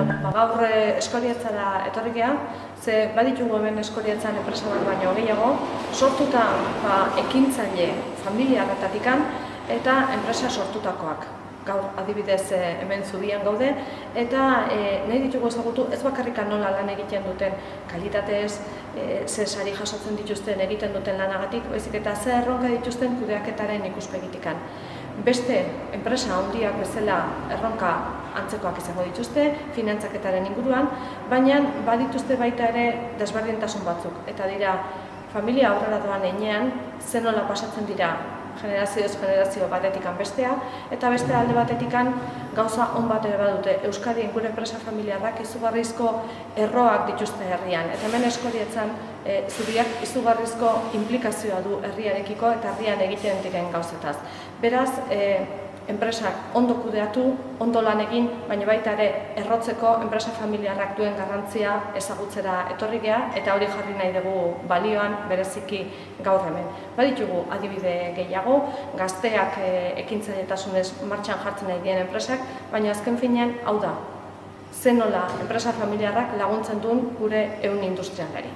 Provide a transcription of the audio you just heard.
Gaur eskoriatzara etorri geha, ze baditugu hemen eskoriatzan enpresa bat baino gehiago, sortuta ekintzaile familia hartatikan eta enpresa sortutakoak. Gaur adibidez hemen Zubian gaude, eta nahi ditugu ezagutu ez bakarrikan nola lan egiten duten kalitatez, ze sari jasotzen dituzten egiten duten lanagatik, baizik eta ze erronka dituzten kudeaketaren ikuspegitikan. Beste enpresa handiak bezala erronka antzekoak izango dituzte, finantzaketaren inguruan, baina badituzte baita ere desberdintasun batzuk. Eta dira, familia aurrera doan heinean, zen nola pasatzen dira generazioz generazio batetikan bestea, eta beste alde batetikan gauza on bat ere badute. Euskadin gure enpresa familiarrak izugarrizko erroak dituzte herrian. Eta hemen eskorietzan Zubiak izugarrizko implikazioa du herriarekiko eta herrian egiten diren gauzetaz. Beraz, enpresak ondo kudeatu, ondo lan egin, baina baita ere errotzeko enpresa familiarrak duen garrantzia ezagutzera etorri geha, eta hori jarri nahi dugu balioan bereziki gaur hemen. Baditugu adibide gehiago, gazteak ekintzailetasunez martxan jartzen nahi dien enpresak, baina azken finean hau da, zen nola enpresa familiarrak laguntzen duen gure ehun industrialari.